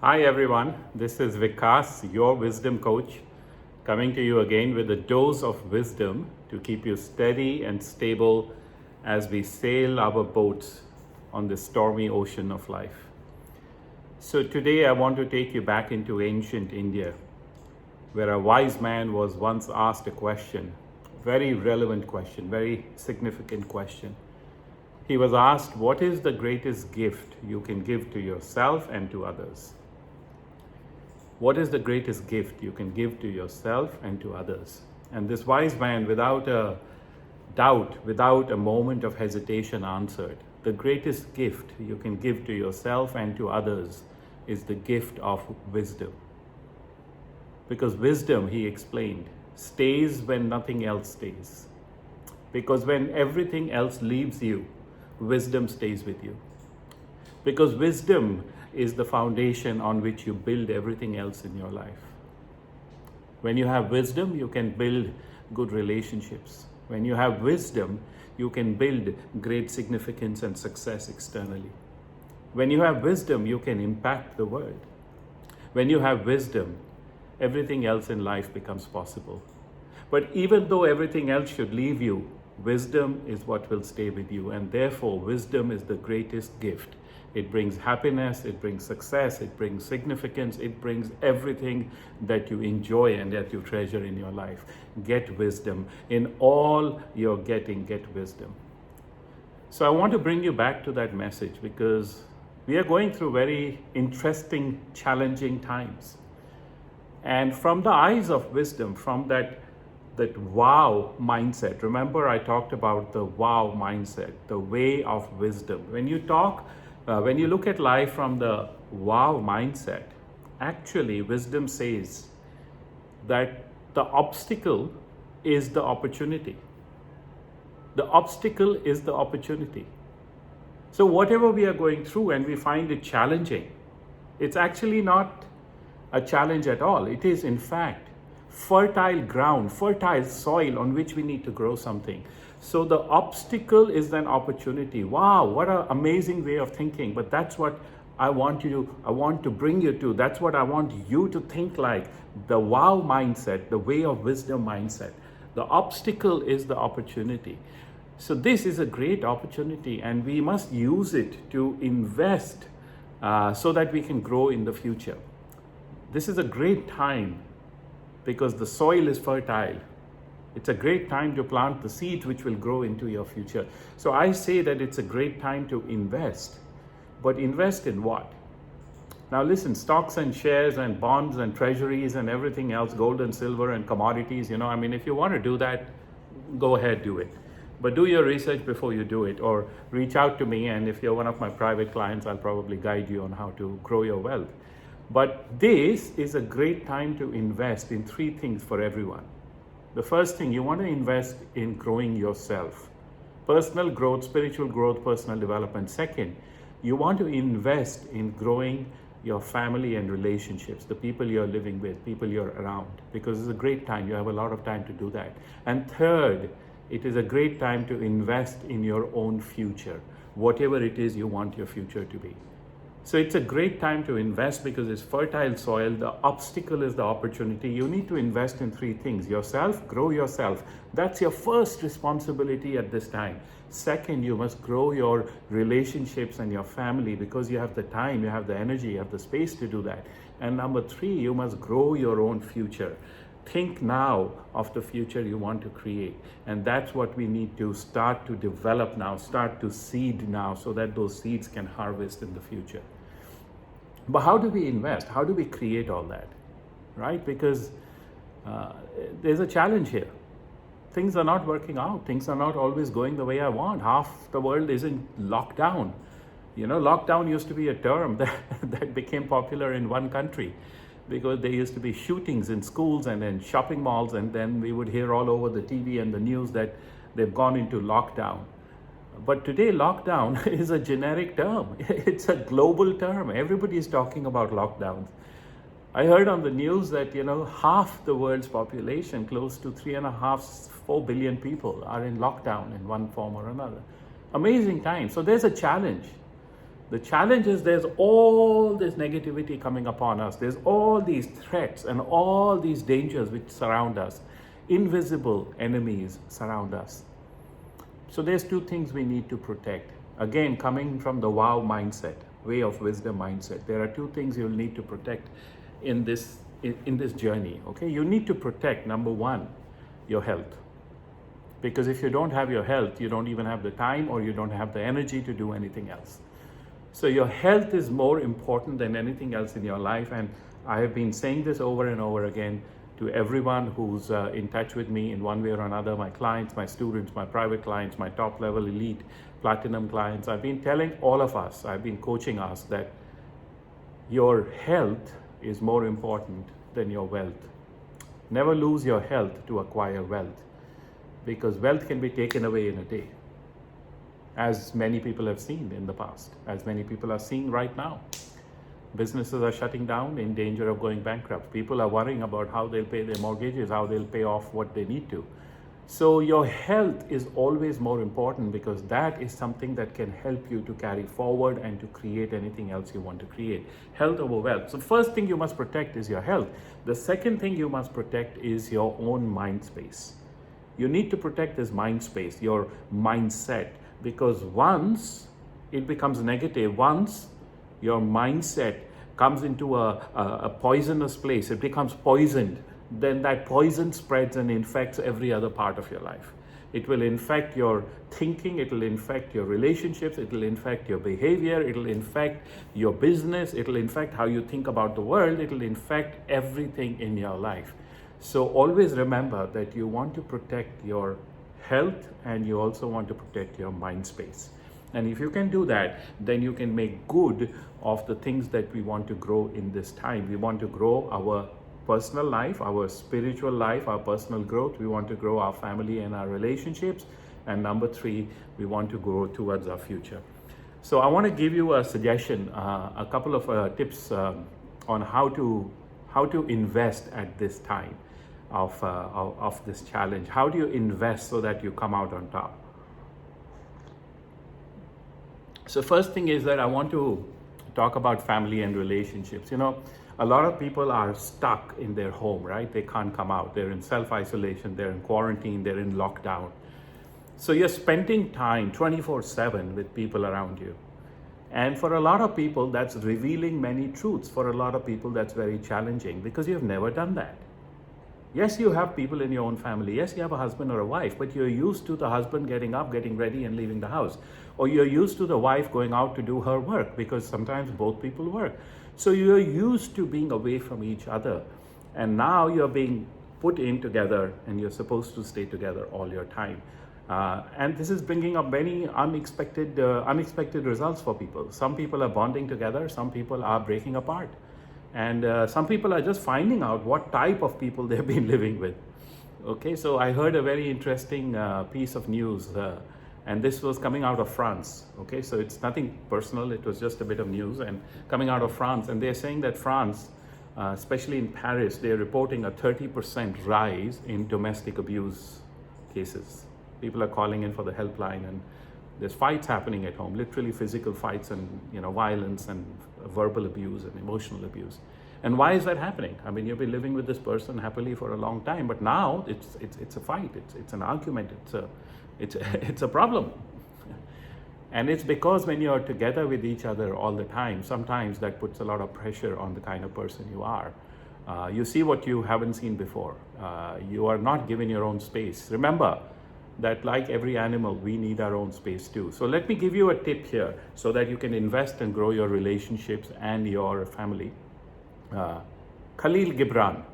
Hi everyone, this is Vikas, your wisdom coach, coming to you again with a dose of wisdom to keep you steady and stable as we sail our boats on the stormy ocean of life. So today I want to take you back into ancient India, where a wise man was once asked a question, very relevant question, very significant question. He was asked, what is the greatest gift you can give to yourself and to others? What is the greatest gift you can give to yourself and to others? And this wise man, without a doubt, without a moment of hesitation, answered, the greatest gift you can give to yourself and to others is the gift of wisdom. Because wisdom, he explained, stays when nothing else stays. Because when everything else leaves you, wisdom stays with you. Because wisdom is the foundation on which you build everything else in your life. When you have wisdom, you can build good relationships. When you have wisdom, you can build great significance and success externally. When you have wisdom, you can impact the world. When you have wisdom, everything else in life becomes possible. But even though everything else should leave you, wisdom is what will stay with you, and therefore wisdom is the greatest gift. It brings happiness, it brings success, it brings significance, it brings everything that you enjoy and that you treasure in your life. Get wisdom. In all you're getting, get wisdom. So I want to bring you back to that message because we are going through very interesting, challenging times. And from the eyes of wisdom, from that wow mindset. Remember, I talked about the wow mindset, the way of wisdom. When you look at life from the wow mindset, actually wisdom says that the obstacle is the opportunity. The obstacle is the opportunity. So whatever we are going through and we find it challenging, it's actually not a challenge at all. It is in fact fertile ground, fertile soil on which we need to grow something. So the obstacle is an opportunity. Wow, what an amazing way of thinking. But that's what I want to bring you to. That's what I want you to think like. The wow mindset, the way of wisdom mindset. The obstacle is the opportunity. So this is a great opportunity and we must use it to invest so that we can grow in the future. This is a great time because the soil is fertile. It's a great time to plant the seeds which will grow into your future. So I say that it's a great time to invest. But invest in what? Now listen, stocks and shares and bonds and treasuries and everything else, gold and silver and commodities, if you want to do that, go ahead, do it. But do your research before you do it, or reach out to me, and if you're one of my private clients, I'll probably guide you on how to grow your wealth. But this is a great time to invest in three things for everyone. The first thing, you want to invest in growing yourself. Personal growth, spiritual growth, personal development. Second, you want to invest in growing your family and relationships, the people you're living with, people you're around, because it's a great time. You have a lot of time to do that. And third, it is a great time to invest in your own future, whatever it is you want your future to be. So it's a great time to invest because it's fertile soil. The obstacle is the opportunity. You need to invest in three things. Yourself, grow yourself. That's your first responsibility at this time. Second, you must grow your relationships and your family because you have the time, you have the energy, you have the space to do that. And number three, you must grow your own future. Think now of the future you want to create. And that's what we need to start to develop now, start to seed now so that those seeds can harvest in the future. But how do we invest? How do we create all that? Right? Because there's a challenge here. Things are not working out. Things are not always going the way I want. Half the world is in lockdown. Lockdown used to be a term that became popular in one country because there used to be shootings in schools and in shopping malls, and then we would hear all over the TV and the news that they've gone into lockdown. But today, lockdown is a generic term. It's a global term. Everybody is talking about lockdowns. I heard on the news that, half the world's population, close to 3.5-4 billion people, are in lockdown in one form or another. Amazing time. So there's a challenge. The challenge is there's all this negativity coming upon us. There's all these threats and all these dangers which surround us. Invisible enemies surround us. So there's two things we need to protect. Again, coming from the wow mindset, way of wisdom mindset, there are two things you'll need to protect in this journey. Okay, you need to protect, number one, your health. Because if you don't have your health, you don't even have the time or you don't have the energy to do anything else. So your health is more important than anything else in your life. And I have been saying this over and over again to everyone who's in touch with me in one way or another, my clients, my students, my private clients, my top level elite platinum clients. I've been telling all of us, I've been coaching us that your health is more important than your wealth. Never lose your health to acquire wealth, because wealth can be taken away in a day, as many people have seen in the past, as many people are seeing right now. Businesses are shutting down, in danger of going bankrupt. People are worrying about how they'll pay their mortgages, how they'll pay off what they need to. So your health is always more important, because that is something that can help you to carry forward and to create anything else you want to create. Health over wealth. So first thing you must protect is your health. The second thing you must protect is your own mind space. You need to protect this mind space, your mindset, because once it becomes negative, once your mindset comes into a poisonous place, it becomes poisoned, then that poison spreads and infects every other part of your life. It will infect your thinking, it will infect your relationships, it will infect your behavior, it will infect your business, it will infect how you think about the world, it will infect everything in your life. So always remember that you want to protect your health and you also want to protect your mind space. And if you can do that, then you can make good of the things that we want to grow in this time. We want to grow our personal life, our spiritual life, our personal growth. We want to grow our family and our relationships. And number three, we want to grow towards our future. So I want to give you a suggestion, a couple of tips on how to invest at this time of this challenge. How do you invest so that you come out on top? So first thing is that I want to talk about family and relationships. You know, a lot of people are stuck in their home, right? They can't come out. They're in self-isolation, they're in quarantine, they're in lockdown. So you're spending time 24/7 with people around you. And for a lot of people, that's revealing many truths. For a lot of people, that's very challenging because you've never done that. Yes, you have people in your own family. Yes, you have a husband or a wife, but you're used to the husband getting up, getting ready, and leaving the house. Or you're used to the wife going out to do her work, because sometimes both people work. So you're used to being away from each other. And now you're being put in together, and you're supposed to stay together all your time. And this is bringing up many unexpected results for people. Some people are bonding together, some people are breaking apart. And some people are just finding out what type of people they've been living with. Okay, so I heard a very interesting piece of news, and this was coming out of France. Okay, so it's nothing personal, it was just a bit of news and coming out of France. And they're saying that France, especially in Paris, they're reporting a 30% rise in domestic abuse cases. People are calling in for the helpline, and there's fights happening at home, literally physical fights and violence and verbal abuse and emotional abuse. And why is that happening? I mean, you've been living with this person happily for a long time, but now it's a fight, it's an argument, it's a problem. And it's because when you're together with each other all the time, sometimes that puts a lot of pressure on the kind of person you are. You see what you haven't seen before. You are not given your own space. Remember that like every animal, we need our own space too. So let me give you a tip here so that you can invest and grow your relationships and your family. Khalil Gibran,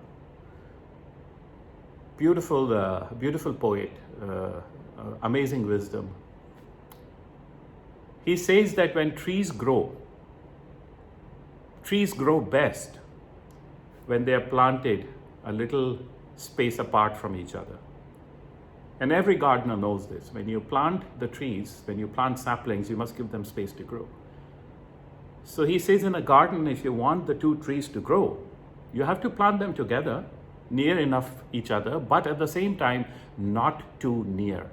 beautiful poet, amazing wisdom. He says that when trees grow best when they are planted a little space apart from each other. And every gardener knows this. When you plant the trees, when you plant saplings, you must give them space to grow. So he says in a garden, if you want the two trees to grow, you have to plant them together, near enough each other, but at the same time, not too near.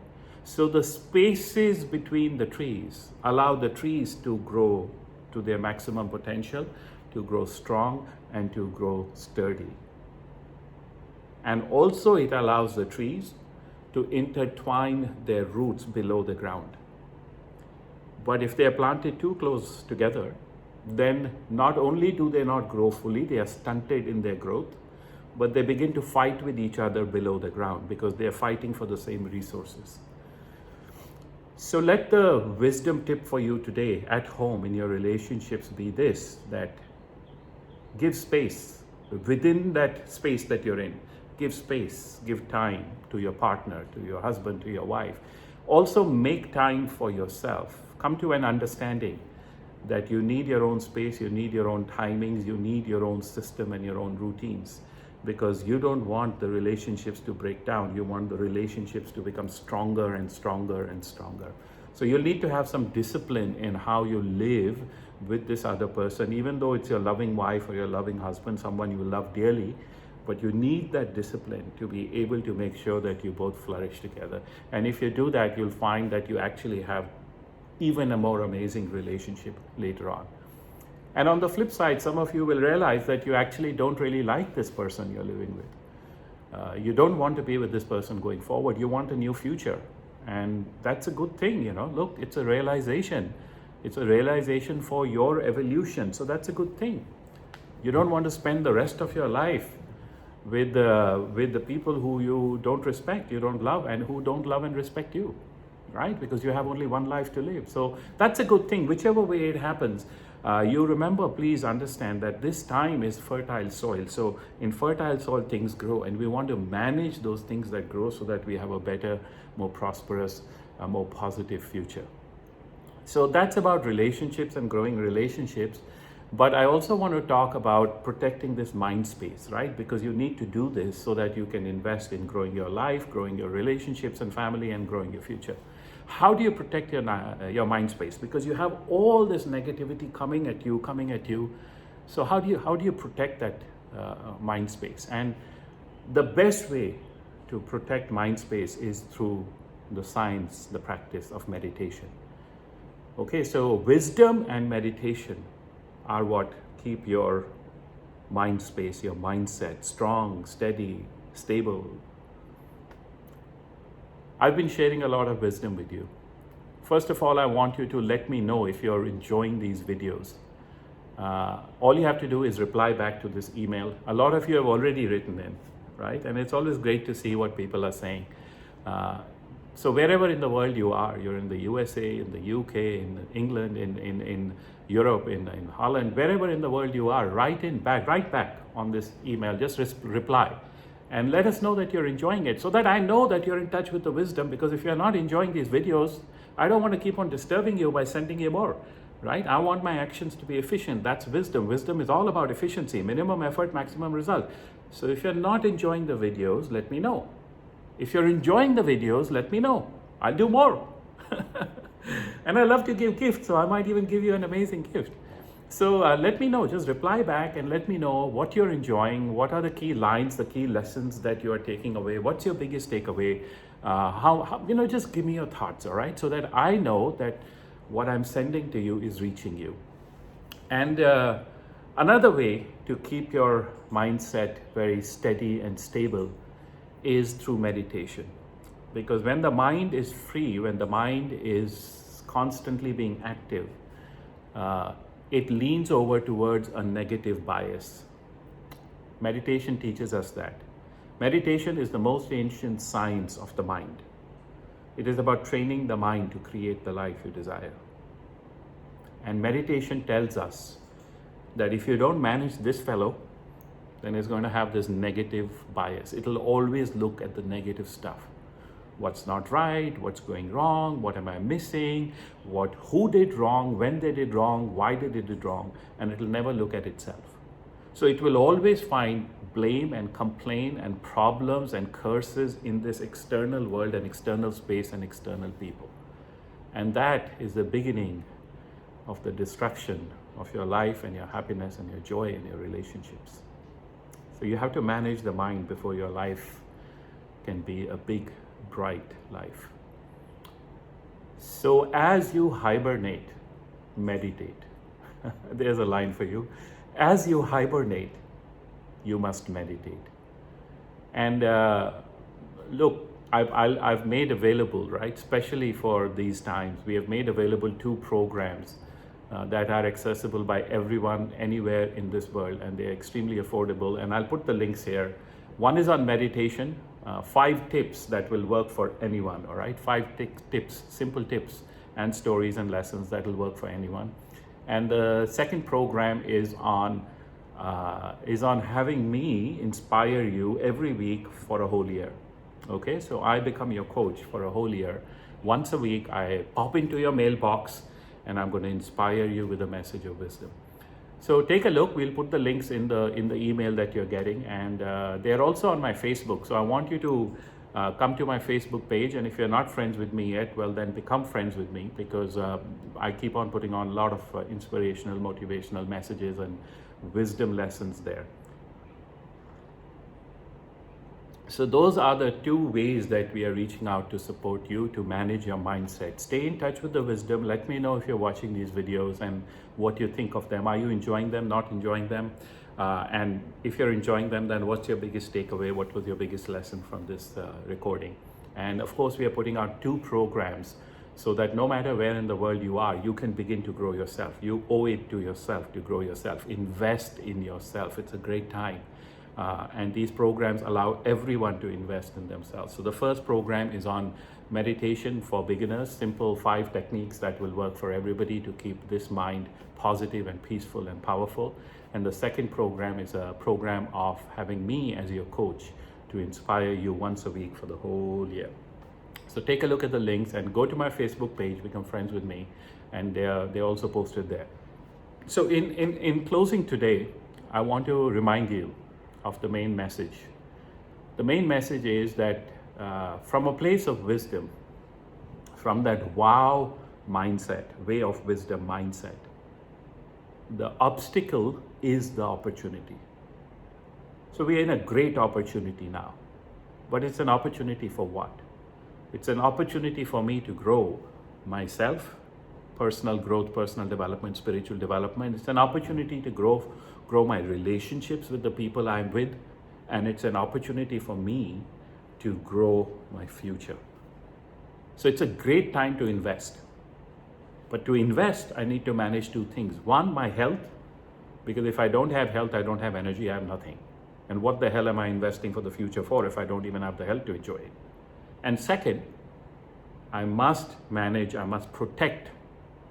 So the spaces between the trees allow the trees to grow to their maximum potential, to grow strong and to grow sturdy. And also it allows the trees to intertwine their roots below the ground. But if they are planted too close together, then not only do they not grow fully, they are stunted in their growth, but they begin to fight with each other below the ground because they are fighting for the same resources. So let the wisdom tip for you today at home in your relationships be this, that give space within that space that you're in. Give space, give time to your partner, to your husband, to your wife. Also make time for yourself. Come to an understanding that you need your own space, you need your own timings, you need your own system and your own routines, because you don't want the relationships to break down. You want the relationships to become stronger and stronger and stronger. So you'll need to have some discipline in how you live with this other person, even though it's your loving wife or your loving husband, someone you love dearly. But you need that discipline to be able to make sure that you both flourish together. And if you do that, you'll find that you actually have even a more amazing relationship later on. And on the flip side, some of you will realize that you actually don't really like this person you're living with. You don't want to be with this person going forward. You want a new future. And that's a good thing, you know. Look, it's a realization. It's a realization for your evolution. So that's a good thing. You don't want to spend the rest of your life with the people who you don't respect, you don't love, and who don't love and respect you, right? Because you have only one life to live. So that's a good thing. Whichever way it happens, you remember, please understand that this time is fertile soil. So in fertile soil, things grow, and we want to manage those things that grow so that we have a better, more prosperous, more positive future. So that's about relationships and growing relationships. But I also want to talk about protecting this mind space, right? Because you need to do this so that you can invest in growing your life, growing your relationships and family, and growing your future. How do you protect your mind space? Because you have all this negativity coming at you. So how do you protect that mind space? And the best way to protect mind space is through the science, the practice of meditation. Okay, so wisdom and meditation are what keep your mind space, your mindset strong, steady, stable. I've been sharing a lot of wisdom with you. First of all, I want you to let me know if you're enjoying these videos. All you have to do is reply back to this email. A lot of you have already written in, right? And it's always great to see what people are saying. So wherever in the world you are, you're in the USA, in the UK, in England, in Europe, in Holland, wherever in the world you are, write back on this email, just reply. And let us know that you're enjoying it so that I know that you're in touch with the wisdom, because if you're not enjoying these videos, I don't want to keep on disturbing you by sending you more, right? I want my actions to be efficient. That's wisdom. Wisdom is all about efficiency, minimum effort, maximum result. So if you're not enjoying the videos, let me know. If you're enjoying the videos, let me know. I'll do more. And I love to give gifts, so I might even give you an amazing gift. So let me know, just reply back and let me know what you're enjoying, what are the key lines, the key lessons that you are taking away, what's your biggest takeaway, how just give me your thoughts, all right? So that I know that what I'm sending to you is reaching you. And another way to keep your mindset very steady and stable is through meditation. Because when the mind is free, when the mind is constantly being active, it leans over towards a negative bias. Meditation teaches us that. Meditation is the most ancient science of the mind. It is about training the mind to create the life you desire. And meditation tells us that if you don't manage this fellow, then it's going to have this negative bias. It'll always look at the negative stuff. What's not right, what's going wrong, what am I missing, who did wrong, when they did wrong, why they did it wrong, and it'll never look at itself. So it will always find blame and complaint and problems and curses in this external world and external space and external people. And that is the beginning of the destruction of your life and your happiness and your joy and your relationships. So you have to manage the mind before your life can be a big, bright life. So as you hibernate, meditate. There's a line for you. As you hibernate, you must meditate. And look, I've made available, right, especially for these times, we have made available 2 programs that are accessible by everyone anywhere in this world, and they're extremely affordable. And I'll put the links here. One is on meditation, 5 tips that will work for anyone, all right? 5 tips, simple tips and stories and lessons that will work for anyone. And the second program is on having me inspire you every week for a whole year. Okay, so I become your coach for a whole year. Once a week, I pop into your mailbox and I'm going to inspire you with a message of wisdom. So take a look. We'll put the links in the email that you're getting, and they're also on my Facebook. So I want you to come to my Facebook page, and if you're not friends with me yet, well then become friends with me, because I keep on putting on a lot of inspirational, motivational messages and wisdom lessons there. So those are the 2 ways that we are reaching out to support you to manage your mindset. Stay in touch with the wisdom. Let me know if you're watching these videos and what you think of them. Are you enjoying them, not enjoying them? And if you're enjoying them, then what's your biggest takeaway? What was your biggest lesson from this recording? And of course, we are putting out 2 programs so that no matter where in the world you are, you can begin to grow yourself. You owe it to yourself to grow yourself. Invest in yourself. It's a great time. And these programs allow everyone to invest in themselves. So the first program is on meditation for beginners, simple 5 techniques that will work for everybody to keep this mind positive and peaceful and powerful. And the second program is a program of having me as your coach to inspire you once a week for the whole year. So take a look at the links and go to my Facebook page, become friends with me, and they're also posted there. So in closing today, I want to remind you of the main message. The main message is that from a place of wisdom, from that wow mindset, way of wisdom mindset, the obstacle is the opportunity. So we are in a great opportunity now, but it's an opportunity for what? It's an opportunity for me to grow myself, personal growth, personal development, spiritual development. It's an opportunity to grow my relationships with the people I'm with, and it's an opportunity for me to grow my future. So it's a great time to invest. But to invest, I need to manage 2 things. One, my health, because if I don't have health, I don't have energy, I have nothing. And what the hell am I investing for the future for if I don't even have the health to enjoy it? And second, I must protect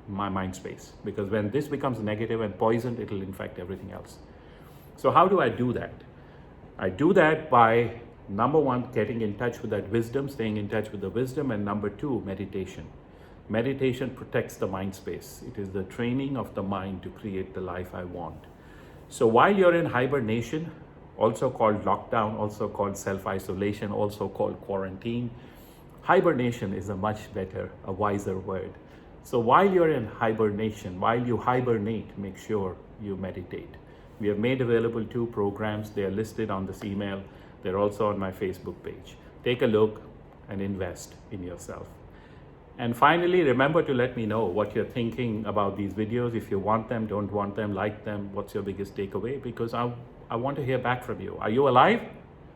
my mind space, because when this becomes negative and poisoned, it will infect everything else. So how do I do that? I do that by, number 1, getting in touch with that wisdom, staying in touch with the wisdom, and number 2, meditation. Meditation protects the mind space. It is the training of the mind to create the life I want. So while you're in hibernation, also called lockdown, also called self-isolation, also called quarantine, hibernation is a much better, a wiser word. So while you're in hibernation, while you hibernate, make sure you meditate. We have made available 2 programs. They are listed on this email. They're also on my Facebook page. Take a look and invest in yourself. And finally, remember to let me know what you're thinking about these videos. If you want them, don't want them, like them, what's your biggest takeaway? Because I want to hear back from you. Are you alive?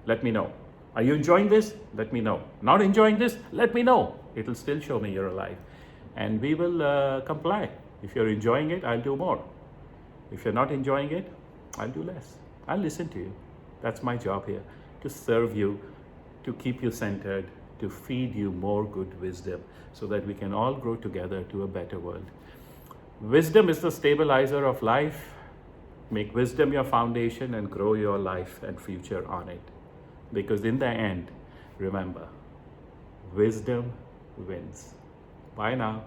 Let me know. Are you enjoying this? Let me know. Not enjoying this? Let me know. It'll still show me you're alive. And we will comply. If you're enjoying it, I'll do more. If you're not enjoying it, I'll do less. I'll listen to you. That's my job here, to serve you, to keep you centered, to feed you more good wisdom so that we can all grow together to a better world. Wisdom is the stabilizer of life. Make wisdom your foundation and grow your life and future on it. Because in the end, remember, wisdom wins. Bye now.